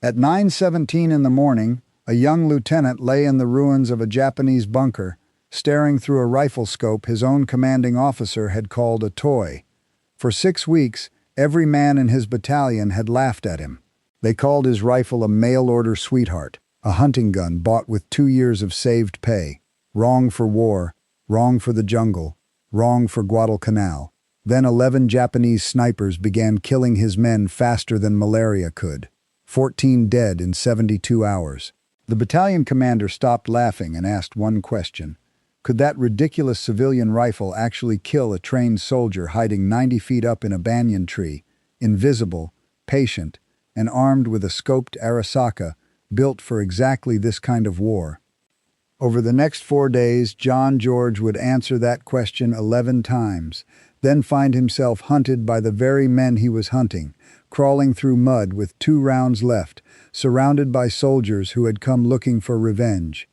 At 9:17 in the morning, a young lieutenant lay in the ruins of a Japanese bunker, staring through a rifle scope his own commanding officer had called a toy. For 6 weeks, every man in his battalion had laughed at him. They called his rifle a mail-order sweetheart, a hunting gun bought with 2 years of saved pay. Wrong for war, wrong for the jungle, wrong for Guadalcanal. Then 11 Japanese snipers began killing his men faster than malaria could. 14 dead in 72 hours. The battalion commander stopped laughing and asked one question. Could that ridiculous civilian rifle actually kill a trained soldier hiding 90 feet up in a banyan tree, invisible, patient, and armed with a scoped Arasaka built for exactly this kind of war? Over the next 4 days, John George would answer that question 11 times, then find himself hunted by the very men he was hunting, crawling through mud with 2 rounds left, surrounded by soldiers who had come looking for revenge.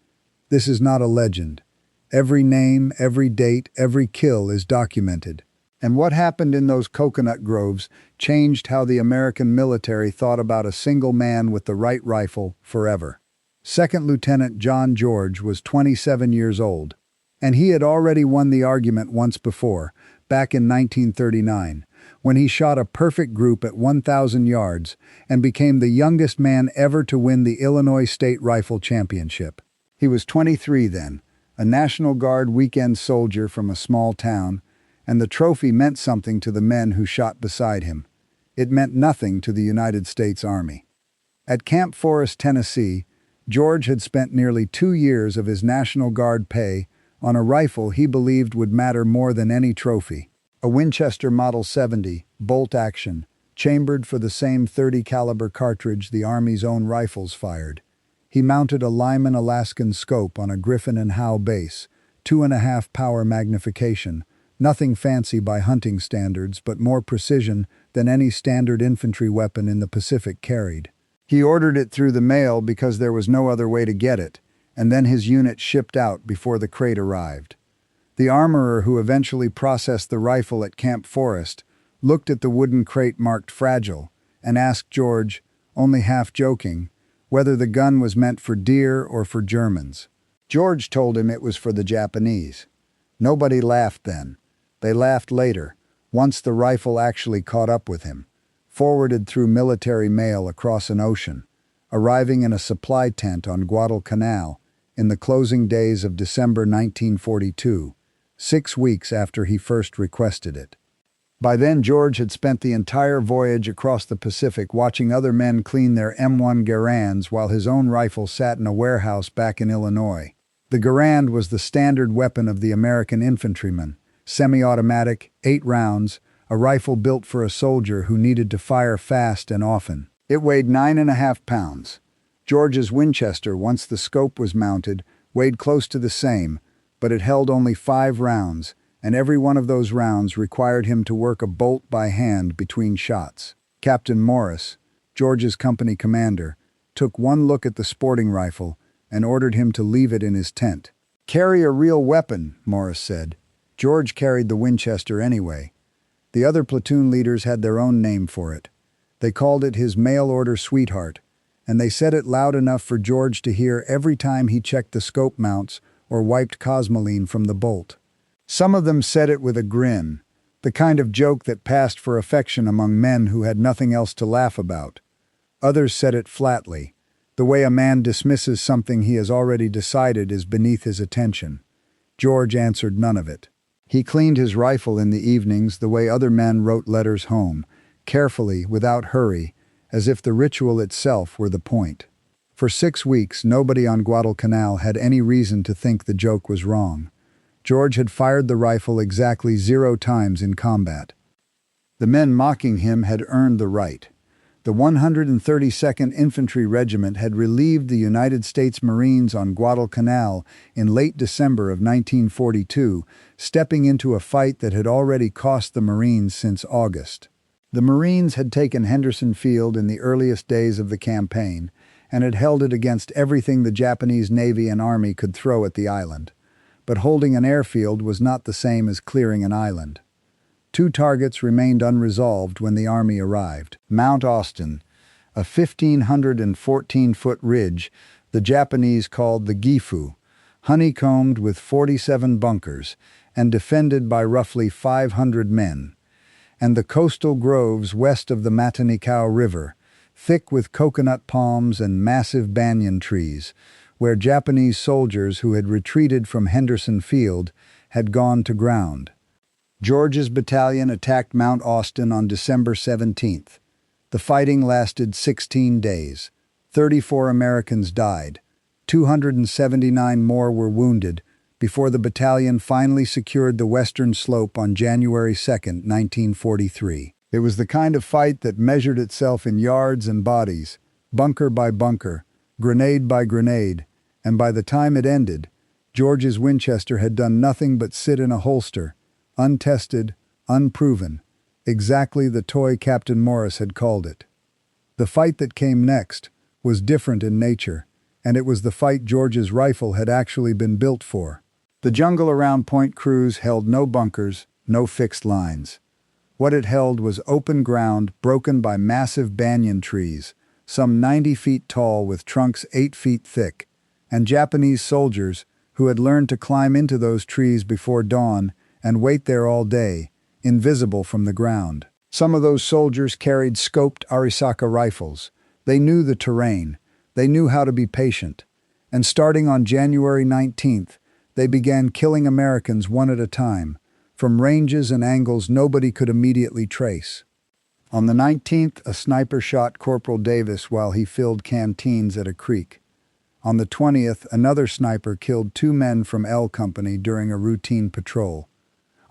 This is not a legend. Every name, every date, every kill is documented. And what happened in those coconut groves changed how the American military thought about a single man with the right rifle forever. Second Lieutenant John George was 27 years old, and he had already won the argument once before, back in 1939, when he shot a perfect group at 1,000 yards and became the youngest man ever to win the Illinois State Rifle Championship. He was 23 then, a National Guard weekend soldier from a small town, and the trophy meant something to the men who shot beside him. It meant nothing to the United States Army. At Camp Forest, Tennessee, George had spent nearly 2 years of his National Guard pay on a rifle he believed would matter more than any trophy. A Winchester Model 70, bolt action, chambered for the same .30 caliber cartridge the Army's own rifles fired. He mounted a Lyman Alaskan scope on a Griffin and Howe base, 2.5 power magnification, nothing fancy by hunting standards but more precision than any standard infantry weapon in the Pacific carried. He ordered it through the mail because there was no other way to get it, and then his unit shipped out before the crate arrived. The armorer who eventually processed the rifle at Camp Forest looked at the wooden crate marked fragile and asked George, only half joking, whether the gun was meant for deer or for Germans. George told him it was for the Japanese. Nobody laughed then. They laughed later, once the rifle actually caught up with him, forwarded through military mail across an ocean, arriving in a supply tent on Guadalcanal in the closing days of December 1942, 6 weeks after he first requested it. By then, George had spent the entire voyage across the Pacific watching other men clean their M1 Garands while his own rifle sat in a warehouse back in Illinois. The Garand was the standard weapon of the American infantryman, semi-automatic, 8 rounds, a rifle built for a soldier who needed to fire fast and often. It weighed 9.5 pounds. George's Winchester, once the scope was mounted, weighed close to the same, but it held only 5 rounds, and every one of those rounds required him to work a bolt by hand between shots. Captain Morris, George's company commander, took one look at the sporting rifle and ordered him to leave it in his tent. "Carry a real weapon," Morris said. George carried the Winchester anyway. The other platoon leaders had their own name for it. They called it his mail-order sweetheart, and they said it loud enough for George to hear every time he checked the scope mounts or wiped cosmoline from the bolt. Some of them said it with a grin, the kind of joke that passed for affection among men who had nothing else to laugh about. Others said it flatly, the way a man dismisses something he has already decided is beneath his attention. George answered none of it. He cleaned his rifle in the evenings the way other men wrote letters home, carefully, without hurry, as if the ritual itself were the point. For 6 weeks, nobody on Guadalcanal had any reason to think the joke was wrong. George had fired the rifle exactly 0 times in combat. The men mocking him had earned the right. The 132nd Infantry Regiment had relieved the United States Marines on Guadalcanal in late December of 1942, stepping into a fight that had already cost the Marines since August. The Marines had taken Henderson Field in the earliest days of the campaign and had held it against everything the Japanese Navy and Army could throw at the island. But holding an airfield was not the same as clearing an island. 2 targets remained unresolved when the Army arrived. Mount Austin, a 1,514-foot ridge the Japanese called the Gifu, honeycombed with 47 bunkers and defended by roughly 500 men, and the coastal groves west of the Matanikau River, thick with coconut palms and massive banyan trees, where Japanese soldiers who had retreated from Henderson Field had gone to ground. George's battalion attacked Mount Austin on December 17th. The fighting lasted 16 days. 34 Americans died. 279 more were wounded before the battalion finally secured the western slope on January 2, 1943. It was the kind of fight that measured itself in yards and bodies, bunker by bunker, grenade by grenade, and by the time it ended, George's Winchester had done nothing but sit in a holster, untested, unproven, exactly the toy Captain Morris had called it. The fight that came next was different in nature, and it was the fight George's rifle had actually been built for. The jungle around Point Cruz held no bunkers, no fixed lines. What it held was open ground broken by massive banyan trees, some 90 feet tall with trunks 8 feet thick, and Japanese soldiers who had learned to climb into those trees before dawn and wait there all day, invisible from the ground. Some of those soldiers carried scoped Arisaka rifles. They knew the terrain. They knew how to be patient. And starting on January 19th, they began killing Americans one at a time, from ranges and angles nobody could immediately trace. On the 19th, a sniper shot Corporal Davis while he filled canteens at a creek. On the 20th, another sniper killed 2 men from L Company during a routine patrol.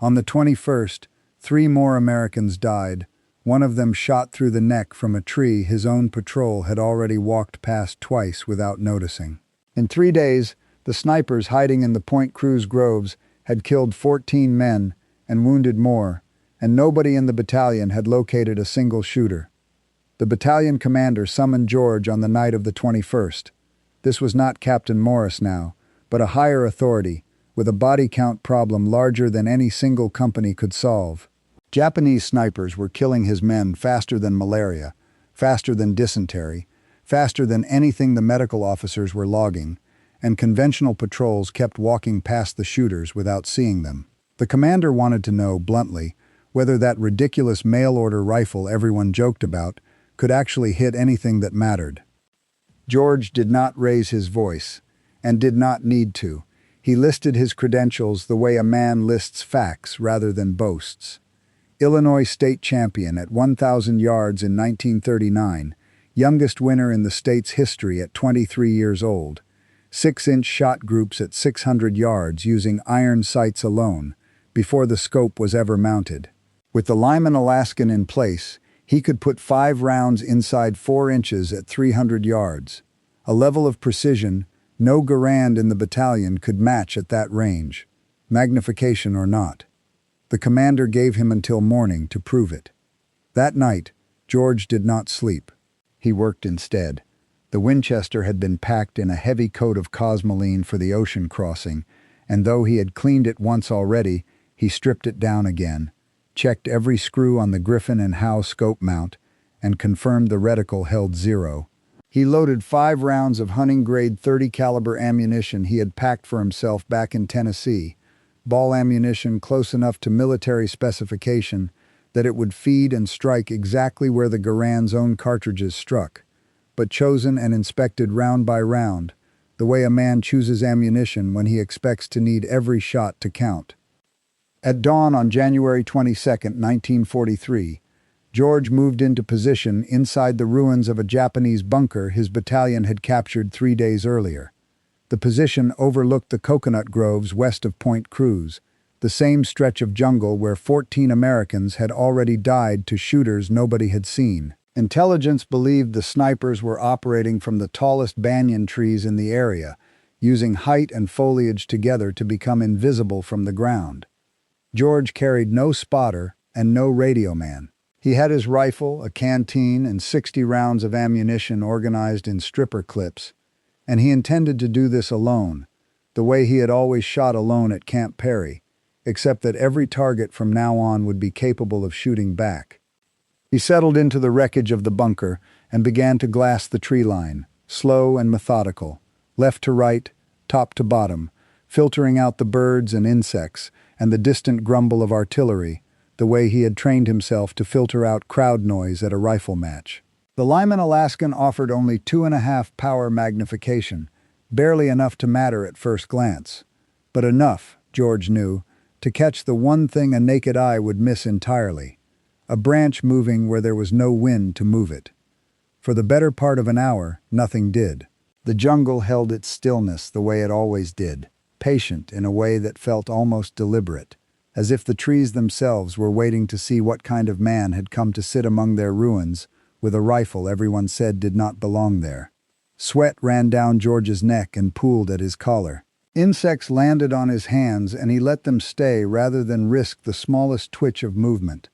On the 21st, 3 more Americans died, one of them shot through the neck from a tree his own patrol had already walked past twice without noticing. In 3 days, the snipers hiding in the Point Cruz groves had killed 14 men and wounded more, and nobody in the battalion had located a single shooter. The battalion commander summoned George on the night of the 21st. This was not Captain Morris now, but a higher authority, with a body count problem larger than any single company could solve. Japanese snipers were killing his men faster than malaria, faster than dysentery, faster than anything the medical officers were logging, and conventional patrols kept walking past the shooters without seeing them. The commander wanted to know, bluntly, whether that ridiculous mail-order rifle everyone joked about could actually hit anything that mattered. George did not raise his voice, and did not need to. He listed his credentials the way a man lists facts rather than boasts. Illinois state champion at 1,000 yards in 1939, youngest winner in the state's history at 23 years old, 6-inch shot groups at 600 yards using iron sights alone, before the scope was ever mounted. With the Lyman Alaskan in place, he could put 5 rounds inside 4 inches at 300 yards, a level of precision no Garand in the battalion could match at that range, magnification or not. The commander gave him until morning to prove it. That night, George did not sleep. He worked instead. The Winchester had been packed in a heavy coat of cosmoline for the ocean crossing, and though he had cleaned it once already, he stripped it down again, checked every screw on the Griffin and Howe scope mount, and confirmed the reticle held 0. He loaded 5 rounds of hunting-grade .30 caliber ammunition he had packed for himself back in Tennessee, ball ammunition close enough to military specification that it would feed and strike exactly where the Garand's own cartridges struck, but chosen and inspected round by round, the way a man chooses ammunition when he expects to need every shot to count. At dawn on January 22, 1943, George moved into position inside the ruins of a Japanese bunker his battalion had captured 3 days earlier. The position overlooked the coconut groves west of Point Cruz, the same stretch of jungle where 14 Americans had already died to shooters nobody had seen. Intelligence believed the snipers were operating from the tallest banyan trees in the area, using height and foliage together to become invisible from the ground. George carried no spotter and no radio man. He had his rifle, a canteen, and 60 rounds of ammunition organized in stripper clips, and he intended to do this alone, the way he had always shot alone at Camp Perry, except that every target from now on would be capable of shooting back. He settled into the wreckage of the bunker and began to glass the tree line, slow and methodical, left to right, top to bottom, filtering out the birds and insects and the distant grumble of artillery, the way he had trained himself to filter out crowd noise at a rifle match. The Lyman Alaskan offered only 2.5 power magnification, barely enough to matter at first glance, but enough, George knew, to catch the one thing a naked eye would miss entirely: a branch moving where there was no wind to move it. For the better part of an hour, nothing did. The jungle held its stillness the way it always did, patient in a way that felt almost deliberate, as if the trees themselves were waiting to see what kind of man had come to sit among their ruins with a rifle everyone said did not belong there. Sweat ran down George's neck and pooled at his collar. Insects landed on his hands, and he let them stay rather than risk the smallest twitch of movement.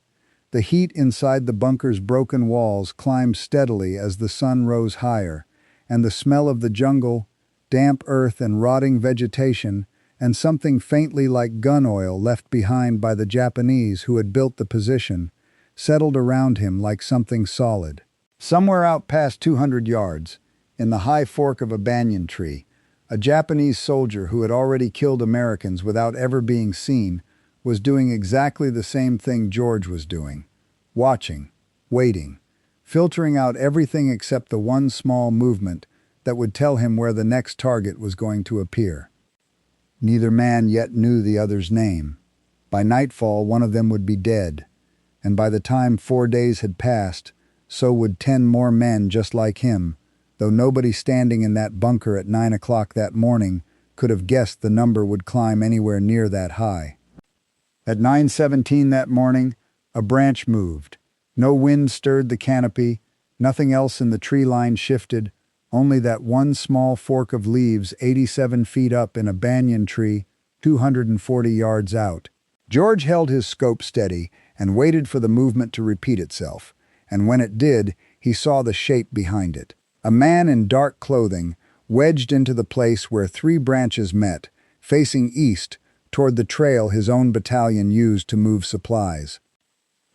The heat inside the bunker's broken walls climbed steadily as the sun rose higher, and the smell of the jungle, damp earth and rotting vegetation, and something faintly like gun oil left behind by the Japanese who had built the position, settled around him like something solid. Somewhere out past 200 yards, in the high fork of a banyan tree, a Japanese soldier who had already killed Americans without ever being seen was doing exactly the same thing George was doing: watching, waiting, filtering out everything except the one small movement that would tell him where the next target was going to appear. Neither man yet knew the other's name. By nightfall, one of them would be dead, and by the time 4 days had passed, so would 10 more men just like him, though nobody standing in that bunker at 9 o'clock that morning could have guessed the number would climb anywhere near that high. At 9:17 that morning, a branch moved. No wind stirred the canopy, nothing else in the tree line shifted, only that one small fork of leaves 87 feet up in a banyan tree 240 yards out. George held his scope steady and waited for the movement to repeat itself, and when it did, he saw the shape behind it. A man in dark clothing, wedged into the place where 3 branches met, facing east toward the trail his own battalion used to move supplies.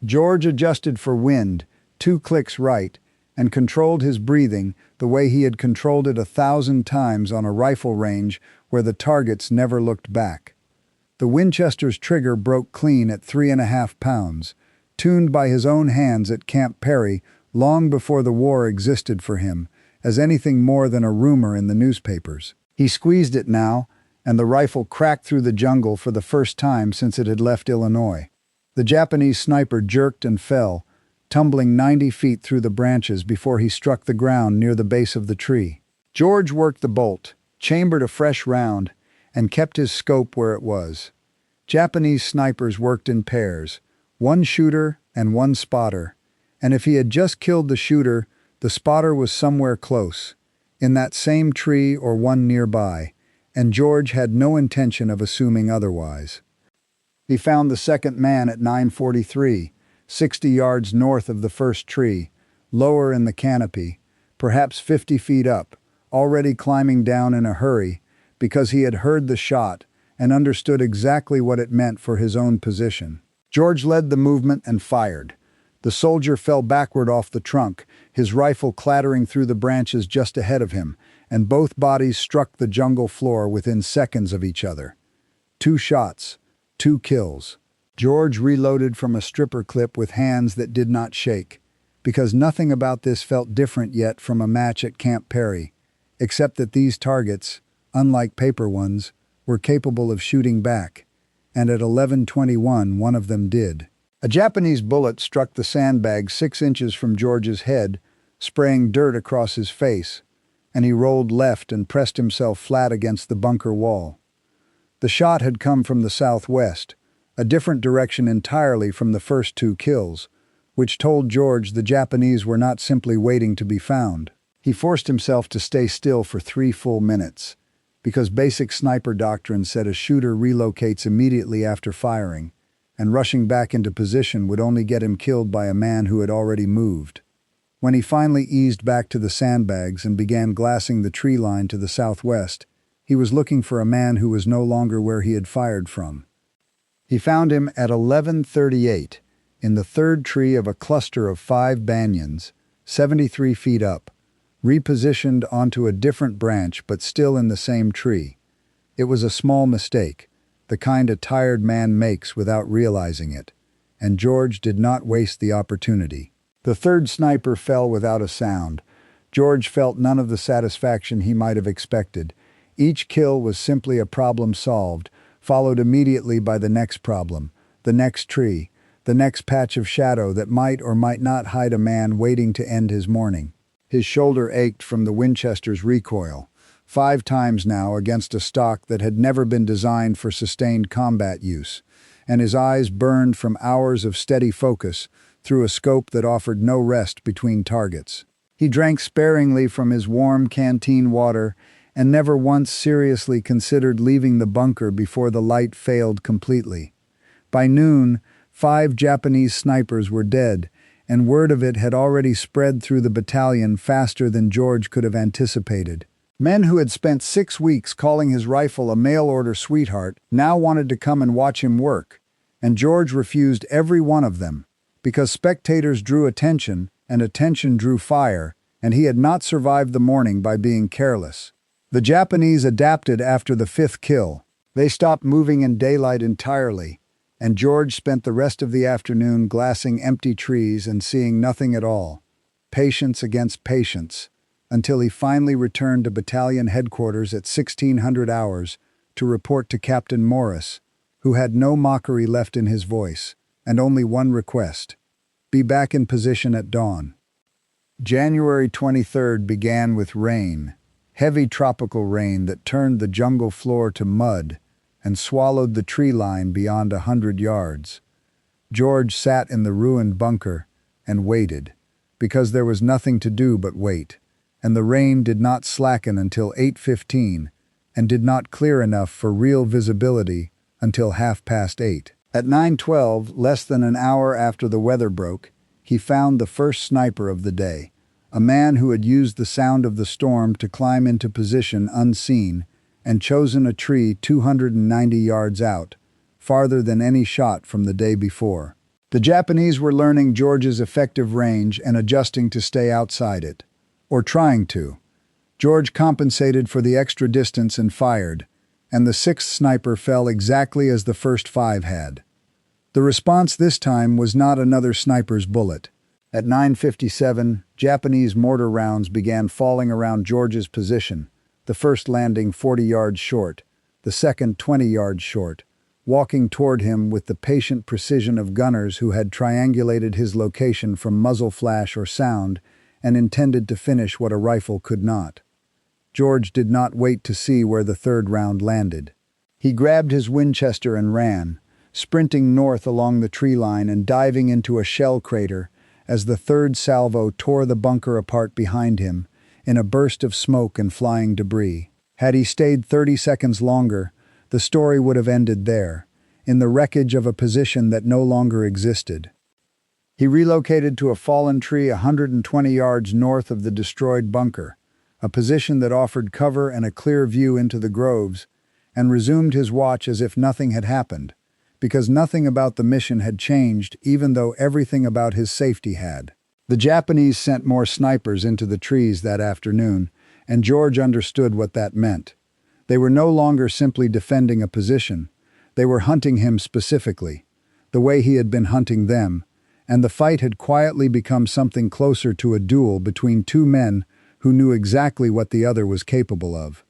George adjusted for wind, 2 clicks right, and controlled his breathing the way he had controlled it 1,000 times on a rifle range where the targets never looked back. The Winchester's trigger broke clean at 3.5 pounds, tuned by his own hands at Camp Perry long before the war existed for him, as anything more than a rumor in the newspapers. He squeezed it now, and the rifle cracked through the jungle for the first time since it had left Illinois. The Japanese sniper jerked and fell, tumbling 90 feet through the branches before he struck the ground near the base of the tree. George worked the bolt, chambered a fresh round, and kept his scope where it was. Japanese snipers worked in pairs, 1 shooter and 1 spotter, and if he had just killed the shooter, the spotter was somewhere close, in that same tree or one nearby, and George had no intention of assuming otherwise. He found the second man at 9:43, 60 yards north of the first tree, lower in the canopy, perhaps 50 feet up, already climbing down in a hurry, because he had heard the shot and understood exactly what it meant for his own position. George led the movement and fired. The soldier fell backward off the trunk, his rifle clattering through the branches just ahead of him, and both bodies struck the jungle floor within seconds of each other. 2 shots, 2 kills. George reloaded from a stripper clip with hands that did not shake, because nothing about this felt different yet from a match at Camp Perry, except that these targets, unlike paper ones, were capable of shooting back, and at 11:21 one of them did. A Japanese bullet struck the sandbag 6 inches from George's head, spraying dirt across his face, and he rolled left and pressed himself flat against the bunker wall. The shot had come from the southwest, a different direction entirely from the first 2 kills, which told George the Japanese were not simply waiting to be found. He forced himself to stay still for 3 full minutes, because basic sniper doctrine said a shooter relocates immediately after firing, and rushing back into position would only get him killed by a man who had already moved. When he finally eased back to the sandbags and began glassing the tree line to the southwest, he was looking for a man who was no longer where he had fired from. He found him at 11:38, in the 3rd tree of a cluster of 5 banyans, 73 feet up, repositioned onto a different branch but still in the same tree. It was a small mistake, the kind a tired man makes without realizing it, and George did not waste the opportunity. The third sniper fell without a sound. George felt none of the satisfaction he might have expected. Each kill was simply a problem solved, followed immediately by the next problem, the next tree, the next patch of shadow that might or might not hide a man waiting to end his morning. His shoulder ached from the Winchester's recoil, 5 times now against a stock that had never been designed for sustained combat use, and his eyes burned from hours of steady focus through a scope that offered no rest between targets. He drank sparingly from his warm canteen water and never once seriously considered leaving the bunker before the light failed completely. By noon, 5 Japanese snipers were dead, and word of it had already spread through the battalion faster than George could have anticipated. Men who had spent 6 weeks calling his rifle a mail-order sweetheart now wanted to come and watch him work, and George refused every one of them, because spectators drew attention, and attention drew fire, and he had not survived the morning by being careless. The Japanese adapted after the 5th kill. They stopped moving in daylight entirely, and George spent the rest of the afternoon glassing empty trees and seeing nothing at all. Patience against patience, until he finally returned to battalion headquarters at 1600 hours to report to Captain Morris, who had no mockery left in his voice, and only one request: be back in position at dawn. January 23rd began with rain, heavy tropical rain that turned the jungle floor to mud and swallowed the tree line beyond 100 yards. George sat in the ruined bunker and waited, because there was nothing to do but wait, and the rain did not slacken until 8:15 and did not clear enough for real visibility until 8:30. At 9:12, less than an hour after the weather broke, he found the first sniper of the day, a man who had used the sound of the storm to climb into position unseen and chosen a tree 290 yards out, farther than any shot from the day before. The Japanese were learning George's effective range and adjusting to stay outside it, or trying to. George compensated for the extra distance and fired, and the 6th sniper fell exactly as the first 5 had. The response this time was not another sniper's bullet. At 9:57, Japanese mortar rounds began falling around George's position, the first landing 40 yards short, the second 20 yards short, walking toward him with the patient precision of gunners who had triangulated his location from muzzle flash or sound and intended to finish what a rifle could not. George did not wait to see where the 3rd round landed. He grabbed his Winchester and ran, sprinting north along the tree line and diving into a shell crater as the 3rd salvo tore the bunker apart behind him in a burst of smoke and flying debris. Had he stayed 30 seconds longer, the story would have ended there, in the wreckage of a position that no longer existed. He relocated to a fallen tree 120 yards north of the destroyed bunker, a position that offered cover and a clear view into the groves, and resumed his watch as if nothing had happened, because nothing about the mission had changed even though everything about his safety had. The Japanese sent more snipers into the trees that afternoon, and George understood what that meant. They were no longer simply defending a position. They were hunting him specifically, the way he had been hunting them, and the fight had quietly become something closer to a duel between 2 men who knew exactly what the other was capable of.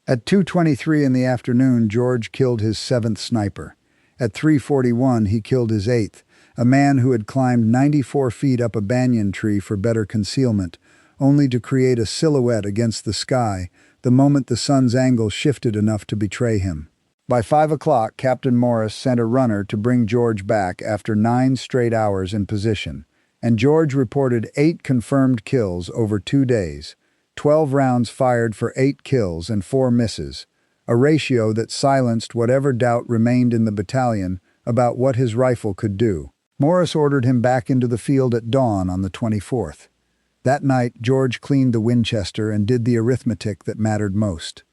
At 2:23 in the afternoon, George killed his 7th sniper. At 3:41, he killed his 8th, a man who had climbed 94 feet up a banyan tree for better concealment, only to create a silhouette against the sky the moment the sun's angle shifted enough to betray him. By 5 o'clock, Captain Morris sent a runner to bring George back after 9 straight hours in position, and George reported 8 confirmed kills over 2 days, 12 rounds fired for 8 kills and 4 misses, a ratio that silenced whatever doubt remained in the battalion about what his rifle could do. Morris ordered him back into the field at dawn on the 24th. That night, George cleaned the Winchester and did the arithmetic that mattered most.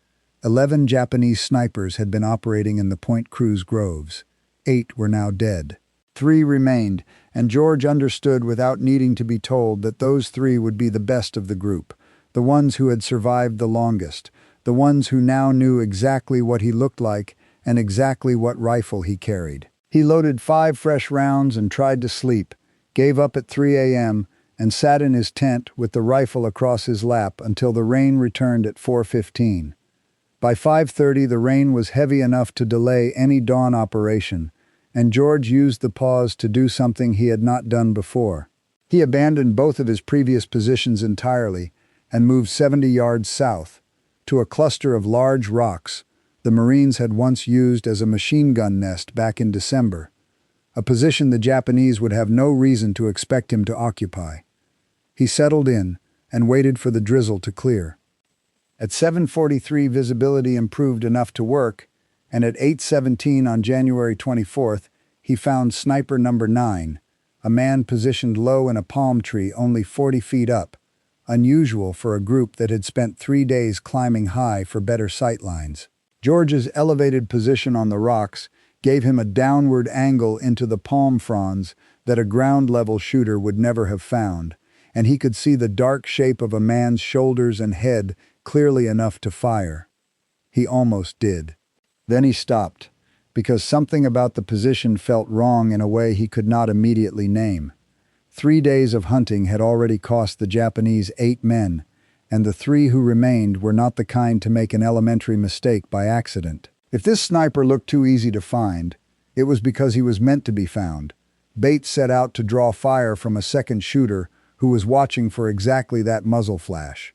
11 Japanese snipers had been operating in the Point Cruz groves. 8 were now dead. 3 remained, and George understood without needing to be told that those three would be the best of the group, the ones who had survived the longest, the ones who now knew exactly what he looked like and exactly what rifle he carried. He loaded 5 fresh rounds and tried to sleep, gave up at 3 a.m., and sat in his tent with the rifle across his lap until the rain returned at 4:15. By 5:30 the rain was heavy enough to delay any dawn operation, and George used the pause to do something he had not done before. He abandoned both of his previous positions entirely and moved 70 yards south, to a cluster of large rocks the Marines had once used as a machine gun nest back in December, a position the Japanese would have no reason to expect him to occupy. He settled in and waited for the drizzle to clear. At 7:43 visibility improved enough to work, and at 8:17 on January 24th he found sniper number 9, a man positioned low in a palm tree only 40 feet up, unusual for a group that had spent 3 days climbing high for better sight lines. George's elevated position on the rocks gave him a downward angle into the palm fronds that a ground-level shooter would never have found, and he could see the dark shape of a man's shoulders and head clearly enough to fire. He almost did. Then he stopped, because something about the position felt wrong in a way he could not immediately name. 3 days of hunting had already cost the Japanese 8 men, and the 3 who remained were not the kind to make an elementary mistake by accident. If this sniper looked too easy to find, it was because he was meant to be found. Bates set out to draw fire from a second shooter who was watching for exactly that muzzle flash.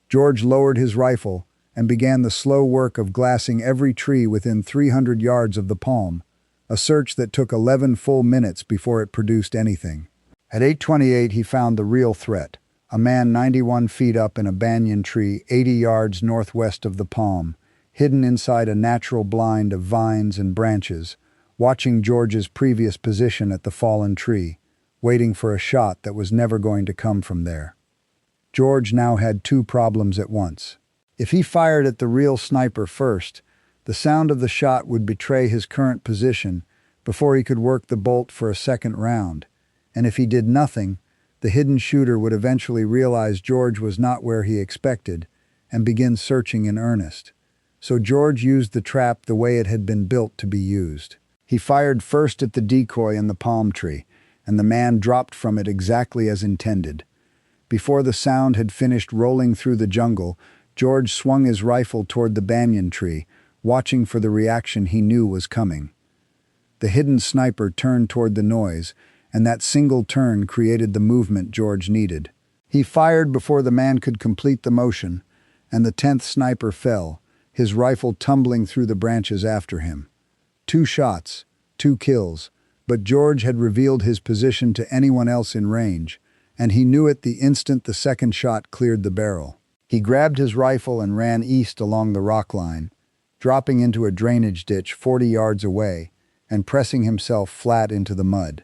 George lowered his rifle and began the slow work of glassing every tree within 300 yards of the palm, a search that took 11 full minutes before it produced anything. At 8:28 he found the real threat, a man 91 feet up in a banyan tree 80 yards northwest of the palm, hidden inside a natural blind of vines and branches, watching George's previous position at the fallen tree, waiting for a shot that was never going to come from there. George now had 2 problems at once. If he fired at the real sniper first, the sound of the shot would betray his current position before he could work the bolt for a second round, and if he did nothing, the hidden shooter would eventually realize George was not where he expected and begin searching in earnest. So George used the trap the way it had been built to be used. He fired first at the decoy in the palm tree, and the man dropped from it exactly as intended. Before the sound had finished rolling through the jungle, George swung his rifle toward the banyan tree, watching for the reaction he knew was coming. The hidden sniper turned toward the noise, and that single turn created the movement George needed. He fired before the man could complete the motion, and the 10th sniper fell, his rifle tumbling through the branches after him. 2 shots, 2 kills, but George had revealed his position to anyone else in range, and he knew it the instant the second shot cleared the barrel. He grabbed his rifle and ran east along the rock line, dropping into a drainage ditch 40 yards away and pressing himself flat into the mud.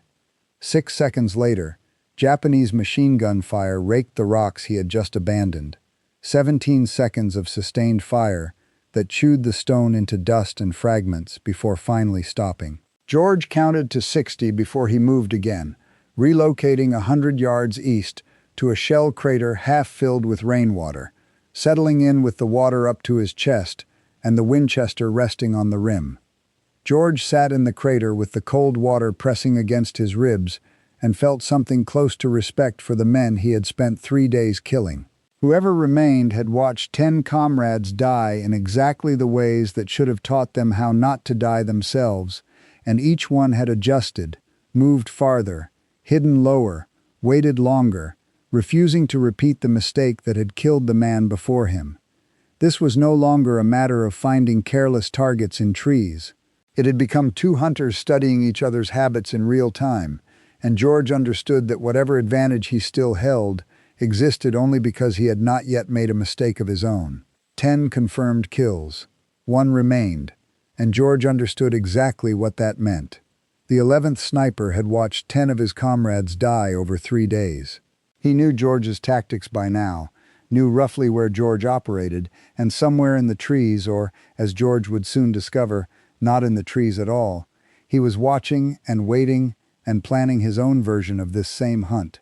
6 seconds later, Japanese machine gun fire raked the rocks he had just abandoned. 17 seconds of sustained fire that chewed the stone into dust and fragments before finally stopping. George counted to 60 before he moved again, relocating 100 yards east to a shell crater half filled with rainwater, settling in with the water up to his chest and the Winchester resting on the rim. George sat in the crater with the cold water pressing against his ribs and felt something close to respect for the men he had spent 3 days killing. Whoever remained had watched 10 comrades die in exactly the ways that should have taught them how not to die themselves, and each one had adjusted, moved farther, hidden lower, waited longer, refusing to repeat the mistake that had killed the man before him. This was no longer a matter of finding careless targets in trees. It had become 2 hunters studying each other's habits in real time, and George understood that whatever advantage he still held existed only because he had not yet made a mistake of his own. 10 confirmed kills. 1 remained, and George understood exactly what that meant. The 11th sniper had watched 10 of his comrades die over 3 days. He knew George's tactics by now, knew roughly where George operated, and somewhere in the trees, or, as George would soon discover, not in the trees at all, he was watching and waiting and planning his own version of this same hunt.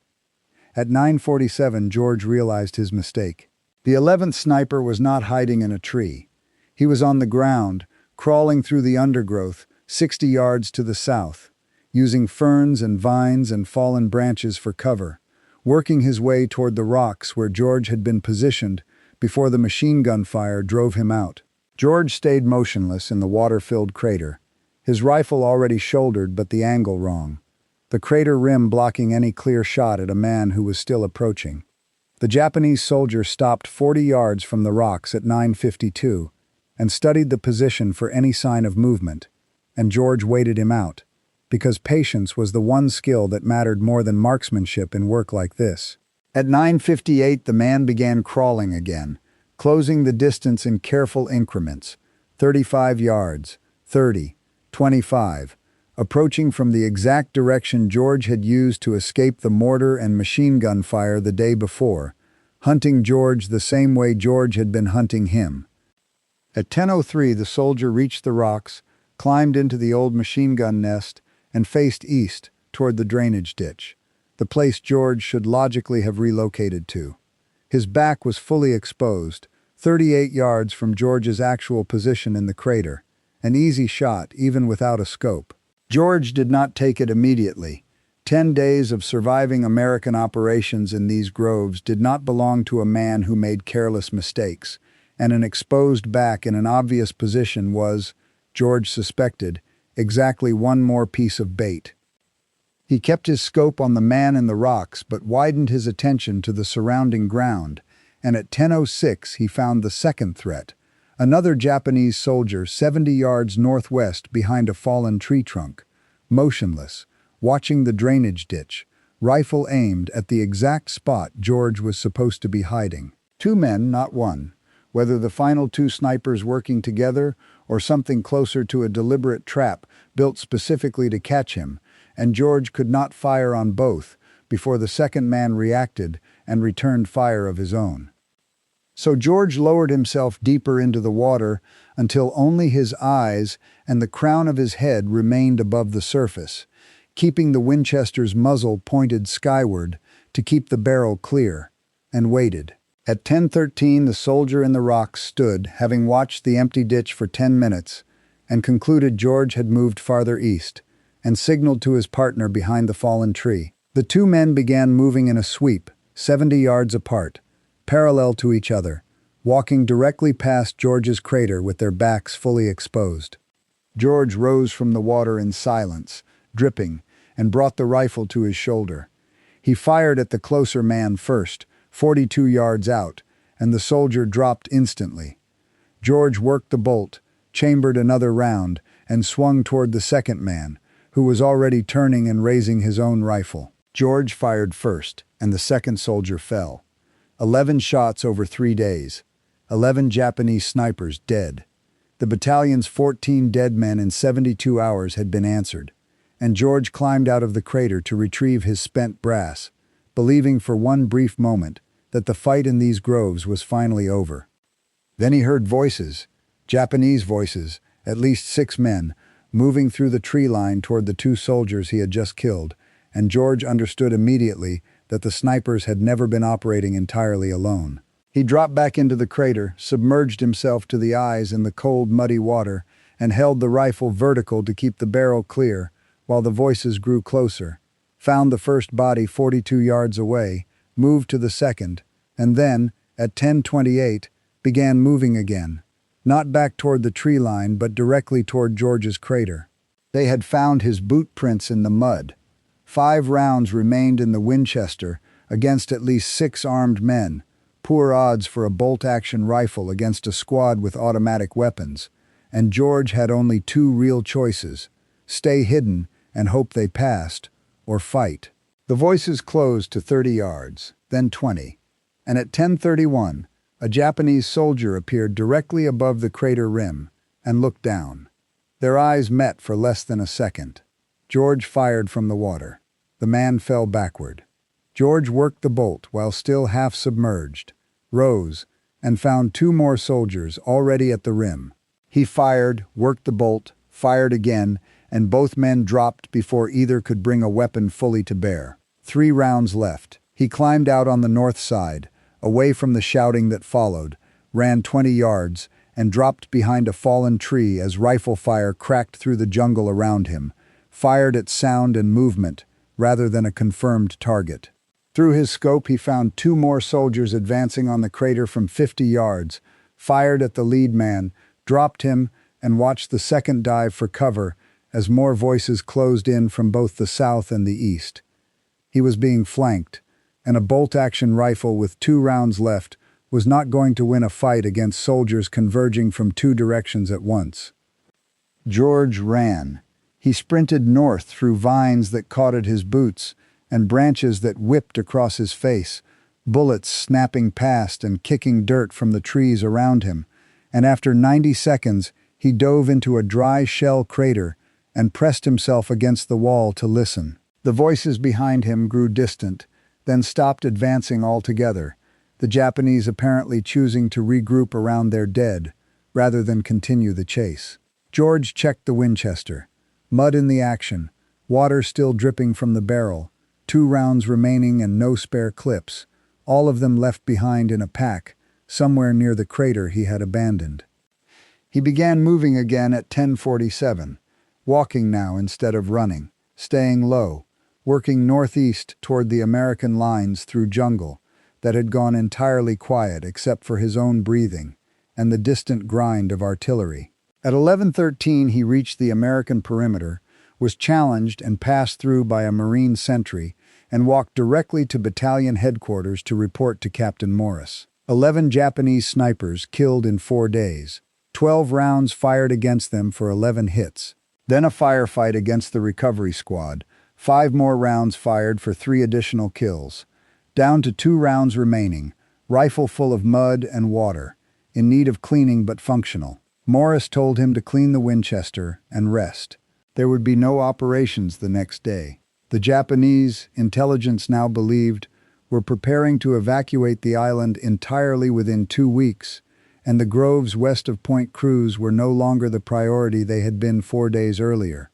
At 9:47, George realized his mistake. The 11th sniper was not hiding in a tree. He was on the ground, crawling through the undergrowth, 60 yards to the south, using ferns and vines and fallen branches for cover, working his way toward the rocks where George had been positioned before the machine gun fire drove him out. George stayed motionless in the water-filled crater, his rifle already shouldered but the angle wrong, the crater rim blocking any clear shot at a man who was still approaching. The Japanese soldier stopped 40 yards from the rocks at 9:52 and studied the position for any sign of movement, and George waited him out, because patience was the one skill that mattered more than marksmanship in work like this. At 9:58, the man began crawling again, closing the distance in careful increments, 35 yards, 30, 25, approaching from the exact direction George had used to escape the mortar and machine gun fire the day before, hunting George the same way George had been hunting him. At 10:03, the soldier reached the rocks, climbed into the old machine gun nest, and faced east toward the drainage ditch, the place George should logically have relocated to. His back was fully exposed, 38 yards from George's actual position in the crater, an easy shot even without a scope. George did not take it immediately. 10 days of surviving American operations in these groves did not belong to a man who made careless mistakes, and an exposed back in an obvious position was, George suspected, exactly one more piece of bait. He kept his scope on the man in the rocks but widened his attention to the surrounding ground, and at 10:06 he found the second threat, another Japanese soldier 70 yards northwest behind a fallen tree trunk, motionless, watching the drainage ditch, rifle aimed at the exact spot George was supposed to be hiding. Two men, not one, whether the final two snipers working together or something closer to a deliberate trap built specifically to catch him, and George could not fire on both before the second man reacted and returned fire of his own. So George lowered himself deeper into the water until only his eyes and the crown of his head remained above the surface, keeping the Winchester's muzzle pointed skyward to keep the barrel clear, and waited. At 10:13, the soldier in the rocks stood, having watched the empty ditch for 10 minutes, and concluded George had moved farther east, and signaled to his partner behind the fallen tree. The two men began moving in a sweep, 70 yards apart, parallel to each other, walking directly past George's crater with their backs fully exposed. George rose from the water in silence, dripping, and brought the rifle to his shoulder. He fired at the closer man first, 42 yards out, and the soldier dropped instantly. George worked the bolt, chambered another round, and swung toward the second man, who was already turning and raising his own rifle. George fired first, and the second soldier fell. 11 shots over 3 days. 11 Japanese snipers dead. The battalion's 14 dead men in 72 hours had been answered, and George climbed out of the crater to retrieve his spent brass, believing for one brief moment that the fight in these groves was finally over. Then he heard voices, Japanese voices, at least 6 men, moving through the tree line toward the 2 soldiers he had just killed, and George understood immediately that the snipers had never been operating entirely alone. He dropped back into the crater, submerged himself to the eyes in the cold, muddy water, and held the rifle vertical to keep the barrel clear while the voices grew closer, found the first body 42 yards away, moved to the second, and then, at 10:28, began moving again, not back toward the tree line but directly toward George's crater. They had found his boot prints in the mud. 5 rounds remained in the Winchester against at least 6 armed men, poor odds for a bolt-action rifle against a squad with automatic weapons, and George had only 2 real choices: stay hidden and hope they passed, or fight. The voices closed to 30 yards, then 20, and at 10:31, a Japanese soldier appeared directly above the crater rim and looked down. Their eyes met for less than a second. George fired from the water. The man fell backward. George worked the bolt while still half submerged, rose, and found 2 more soldiers already at the rim. He fired, worked the bolt, fired again, and both men dropped before either could bring a weapon fully to bear. 3 rounds left. He climbed out on the north side, away from the shouting that followed, ran 20 yards, and dropped behind a fallen tree as rifle fire cracked through the jungle around him, fired at sound and movement, rather than a confirmed target. Through his scope he found 2 more soldiers advancing on the crater from 50 yards, fired at the lead man, dropped him, and watched the second dive for cover as more voices closed in from both the south and the east. He was being flanked, and a bolt-action rifle with 2 rounds left was not going to win a fight against soldiers converging from 2 directions at once. George ran. He sprinted north through vines that caught at his boots and branches that whipped across his face, bullets snapping past and kicking dirt from the trees around him, and after 90 seconds he dove into a dry shell crater and pressed himself against the wall to listen. The voices behind him grew distant, then stopped advancing altogether, the Japanese apparently choosing to regroup around their dead, rather than continue the chase. George checked the Winchester. Mud in the action, water still dripping from the barrel, 2 rounds remaining and no spare clips, all of them left behind in a pack, somewhere near the crater he had abandoned. He began moving again at 10:47, walking now instead of running, staying low, working northeast toward the American lines through jungle that had gone entirely quiet except for his own breathing and the distant grind of artillery. At 11:13 he reached the American perimeter, was challenged and passed through by a Marine sentry, and walked directly to battalion headquarters to report to Captain Morris. 11 Japanese snipers killed in 4 days, 12 rounds fired against them for 11 hits. Then a firefight against the recovery squad, 5 more rounds fired for 3 additional kills. Down to 2 rounds remaining, rifle full of mud and water, in need of cleaning but functional. Morris told him to clean the Winchester and rest. There would be no operations the next day. The Japanese, intelligence now believed, were preparing to evacuate the island entirely within 2 weeks, and the groves west of Point Cruz were no longer the priority they had been 4 days earlier.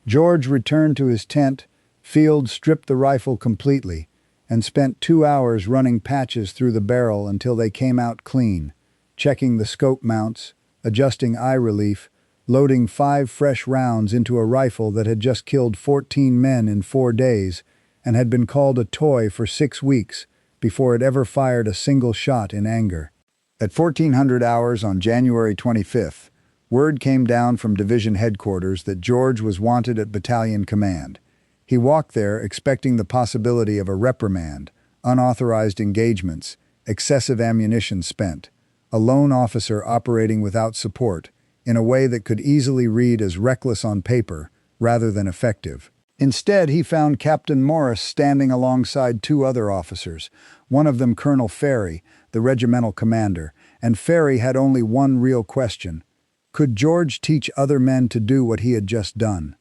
George returned to his tent, Field stripped the rifle completely, and spent 2 hours running patches through the barrel until they came out clean, checking the scope mounts, adjusting eye relief, loading 5 fresh rounds into a rifle that had just killed 14 men in 4 days and had been called a toy for 6 weeks before it ever fired a single shot in anger. At 1400 hours on January 25th, word came down from division headquarters that George was wanted at battalion command. He walked there expecting the possibility of a reprimand, unauthorized engagements, excessive ammunition spent, a lone officer operating without support, in a way that could easily read as reckless on paper rather than effective. Instead, he found Captain Morris standing alongside 2 other officers, one of them Colonel Ferry, the regimental commander, and Ferry had only one real question. Could George teach other men to do what he had just done?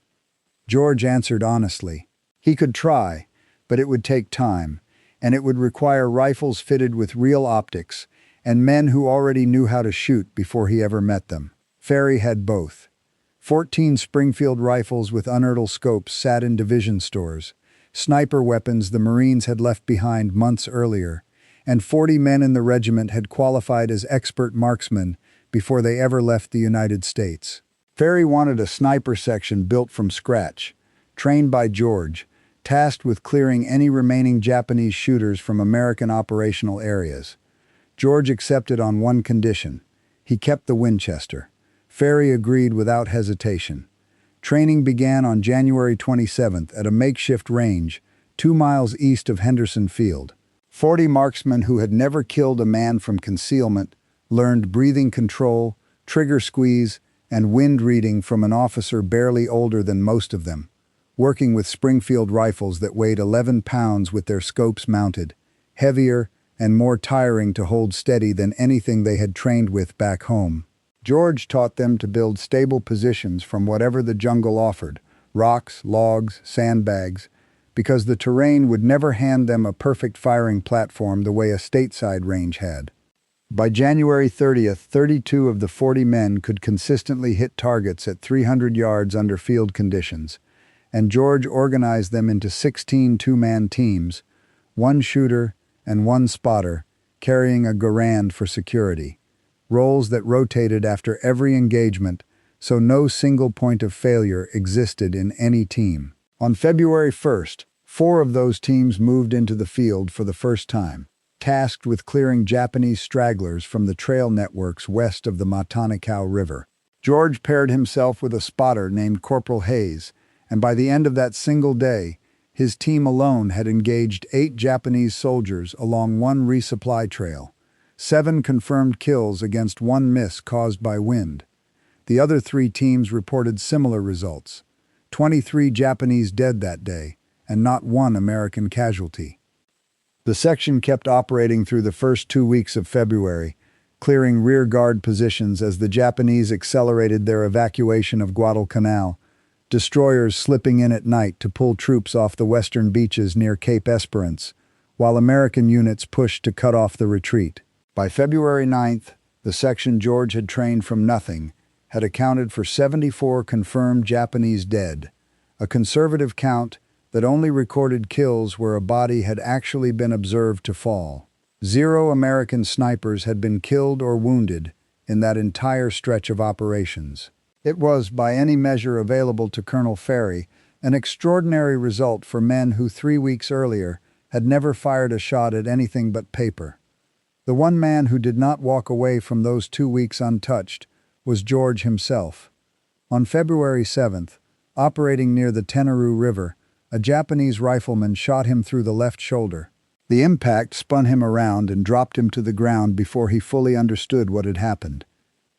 George answered honestly. He could try, but it would take time, and it would require rifles fitted with real optics and men who already knew how to shoot before he ever met them. Ferry had both. 14 Springfield rifles with unertl scopes sat in division stores, sniper weapons the Marines had left behind months earlier, and 40 men in the regiment had qualified as expert marksmen before they ever left the United States. Ferry wanted a sniper section built from scratch, trained by George, tasked with clearing any remaining Japanese shooters from American operational areas. George accepted on one condition. He kept the Winchester. Ferry agreed without hesitation. Training began on January 27th at a makeshift range 2 miles east of Henderson Field. 40 marksmen who had never killed a man from concealment learned breathing control, trigger squeeze, and wind reading from an officer barely older than most of them, working with Springfield rifles that weighed 11 pounds with their scopes mounted, heavier and more tiring to hold steady than anything they had trained with back home. George taught them to build stable positions from whatever the jungle offered, rocks, logs, sandbags, because the terrain would never hand them a perfect firing platform the way a stateside range had. By January 30th, 32 of the 40 men could consistently hit targets at 300 yards under field conditions, and George organized them into 16 two-man teams, one shooter and one spotter, carrying a Garand for security, roles that rotated after every engagement, so no single point of failure existed in any team. On February 1st, 4 of those teams moved into the field for the first time, tasked with clearing Japanese stragglers from the trail networks west of the Guadalcanal River. George paired himself with a spotter named Corporal Hayes, and by the end of that single day, his team alone had engaged 8 Japanese soldiers along one resupply trail, 7 confirmed kills against 1 miss caused by wind. The other 3 teams reported similar results: 23 Japanese dead that day, and not 1 American casualty. The section kept operating through the first 2 weeks of February, clearing rear guard positions as the Japanese accelerated their evacuation of Guadalcanal, destroyers slipping in at night to pull troops off the western beaches near Cape Esperance, while American units pushed to cut off the retreat. By February 9th, the section George had trained from nothing had accounted for 74 confirmed Japanese dead, a conservative count that only recorded kills where a body had actually been observed to fall. 0 American snipers had been killed or wounded in that entire stretch of operations. It was, by any measure available to Colonel Ferry, an extraordinary result for men who 3 weeks earlier had never fired a shot at anything but paper. The one man who did not walk away from those 2 weeks untouched was George himself. On February 7th, operating near the Tenaru River, a Japanese rifleman shot him through the left shoulder. The impact spun him around and dropped him to the ground before he fully understood what had happened.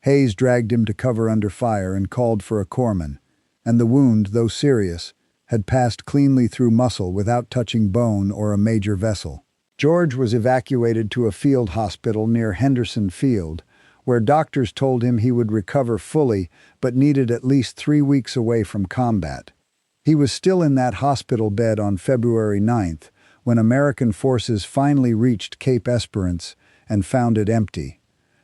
Hayes dragged him to cover under fire and called for a corpsman, and the wound, though serious, had passed cleanly through muscle without touching bone or a major vessel. George was evacuated to a field hospital near Henderson Field, where doctors told him he would recover fully but needed at least 3 weeks away from combat. He was still in that hospital bed on February 9th when American forces finally reached Cape Esperance and found it empty.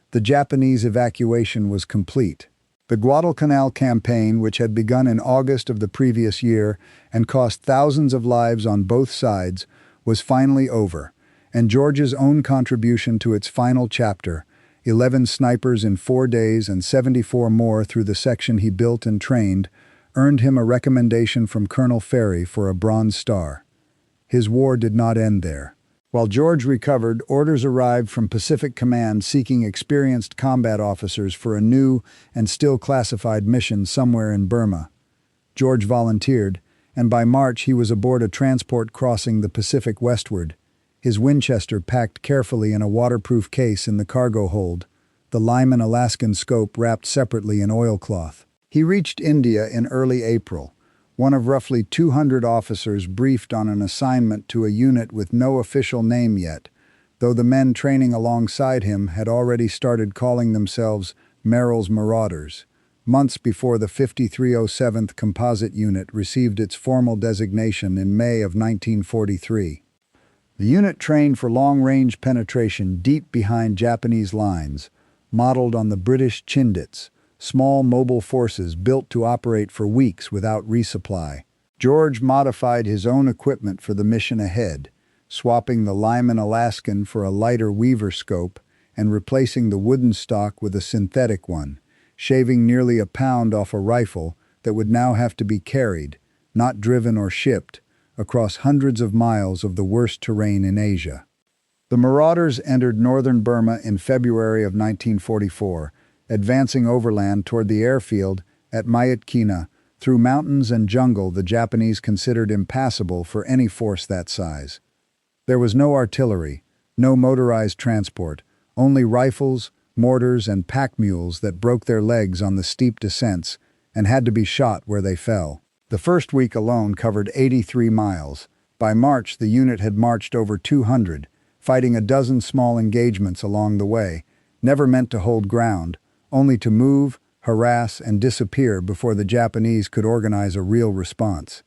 The Japanese evacuation was complete. The Guadalcanal campaign, which had begun in August of the previous year and cost thousands of lives on both sides, was finally over, and George's own contribution to its final chapter, 11 snipers in 4 days and 74 more through the section he built and trained, earned him a recommendation from Colonel Ferry for a Bronze Star. His war did not end there. While George recovered, orders arrived from Pacific Command seeking experienced combat officers for a new and still classified mission somewhere in Burma. George volunteered, and by March he was aboard a transport crossing the Pacific westward, his Winchester packed carefully in a waterproof case in the cargo hold, the Lyman Alaskan scope wrapped separately in oilcloth. He reached India in early April, one of roughly 200 officers briefed on an assignment to a unit with no official name yet, though the men training alongside him had already started calling themselves Merrill's Marauders, months before the 5307th Composite Unit received its formal designation in May of 1943. The unit trained for long-range penetration deep behind Japanese lines, modeled on the British Chindits, small mobile forces built to operate for weeks without resupply. George modified his own equipment for the mission ahead, swapping the Lyman Alaskan for a lighter Weaver scope and replacing the wooden stock with a synthetic one, shaving nearly a pound off a rifle that would now have to be carried, not driven or shipped, across hundreds of miles of the worst terrain in Asia. The Marauders entered northern Burma in February of 1944, advancing overland toward the airfield at Myitkyina through mountains and jungle the Japanese considered impassable for any force that size. There was no artillery, no motorized transport, only rifles, mortars, and pack mules that broke their legs on the steep descents and had to be shot where they fell. The first week alone covered 83 miles. By March, the unit had marched over 200, fighting a dozen small engagements along the way, never meant to hold ground, only to move, harass, and disappear before the Japanese could organize a real response.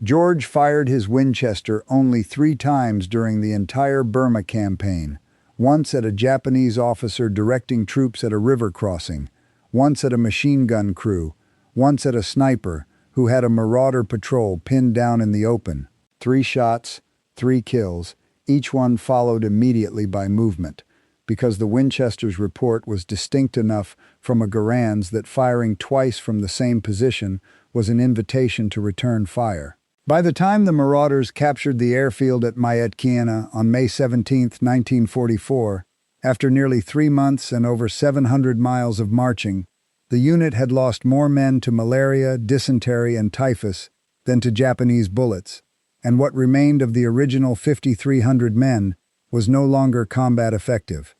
George fired his Winchester only 3 times during the entire Burma campaign, once at a Japanese officer directing troops at a river crossing, once at a machine gun crew, once at a sniper who had a marauder patrol pinned down in the open. 3 shots, 3 kills, each one followed immediately by movement, because the Winchester's report was distinct enough from a Garand's that firing twice from the same position was an invitation to return fire. By the time the marauders captured the airfield at Mayetkiana on May 17, 1944, after nearly 3 months and over 700 miles of marching, the unit had lost more men to malaria, dysentery, and typhus than to Japanese bullets, and what remained of the original 5,300 men was no longer combat effective.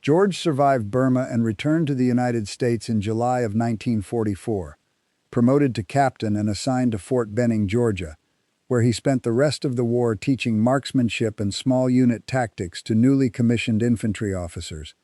George survived Burma and returned to the United States in July of 1944, promoted to captain and assigned to Fort Benning, Georgia, where he spent the rest of the war teaching marksmanship and small unit tactics to newly commissioned infantry officers,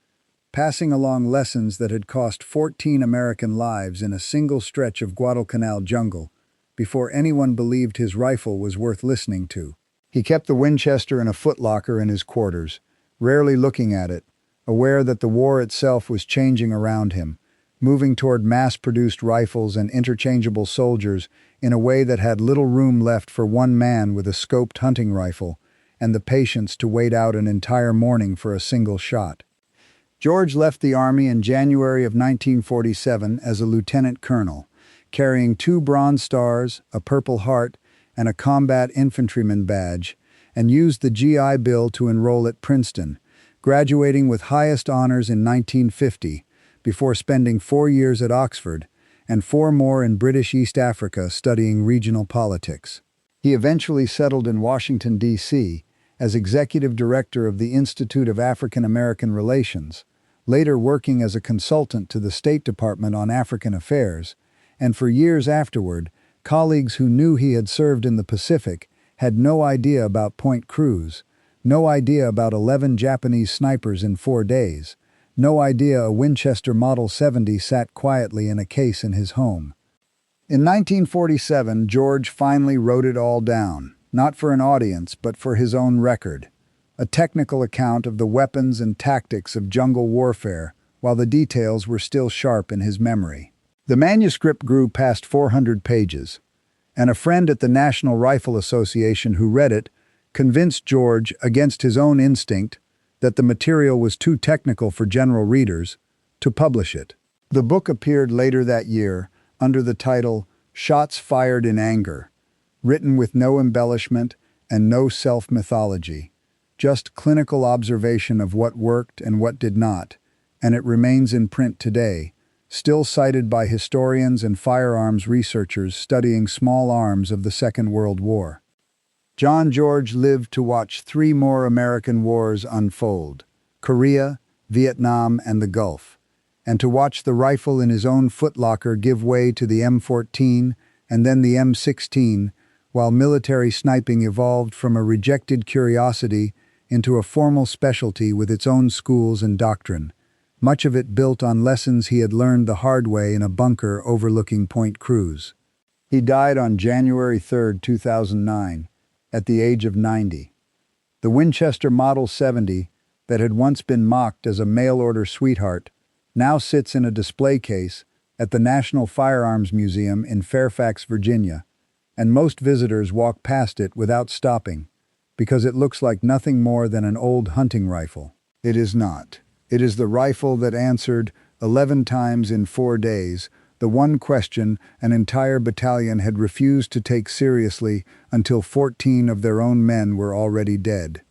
passing along lessons that had cost 14 American lives in a single stretch of Guadalcanal jungle before anyone believed his rifle was worth listening to. He kept the Winchester in a footlocker in his quarters, rarely looking at it, aware that the war itself was changing around him, moving toward mass-produced rifles and interchangeable soldiers in a way that had little room left for one man with a scoped hunting rifle and the patience to wait out an entire morning for a single shot. George left the Army in January of 1947 as a lieutenant colonel, carrying 2 Bronze Stars, a Purple Heart, and a Combat Infantryman badge, and used the GI Bill to enroll at Princeton, graduating with highest honors in 1950, before spending 4 years at Oxford, and 4 more in British East Africa studying regional politics. He eventually settled in Washington, D.C., as executive director of the Institute of African American Relations, later working as a consultant to the State Department on African affairs, and for years afterward, colleagues who knew he had served in the Pacific had no idea about Point Cruz, no idea about 11 Japanese snipers in 4 days, no idea a Winchester Model 70 sat quietly in a case in his home. In 1947, George finally wrote it all down, not for an audience but for his own record, a technical account of the weapons and tactics of jungle warfare, while the details were still sharp in his memory. The manuscript grew past 400 pages, and a friend at the National Rifle Association who read it convinced George, against his own instinct, that the material was too technical for general readers, to publish it. The book appeared later that year under the title Shots Fired in Anger, written with no embellishment and no self-mythology, just clinical observation of what worked and what did not, and it remains in print today, still cited by historians and firearms researchers studying small arms of the Second World War. John George lived to watch 3 more American wars unfold: Korea, Vietnam, and the Gulf, and to watch the rifle in his own footlocker give way to the M14 and then the M16, while military sniping evolved from a rejected curiosity into a formal specialty with its own schools and doctrine, much of it built on lessons he had learned the hard way in a bunker overlooking Point Cruz. He died on January 3, 2009, at the age of 90. The Winchester Model 70, that had once been mocked as a mail-order sweetheart, now sits in a display case at the National Firearms Museum in Fairfax, Virginia, and most visitors walk past it without stopping, because it looks like nothing more than an old hunting rifle. It is not. It is the rifle that answered, 11 times in 4 days, the one question an entire battalion had refused to take seriously until 14 of their own men were already dead.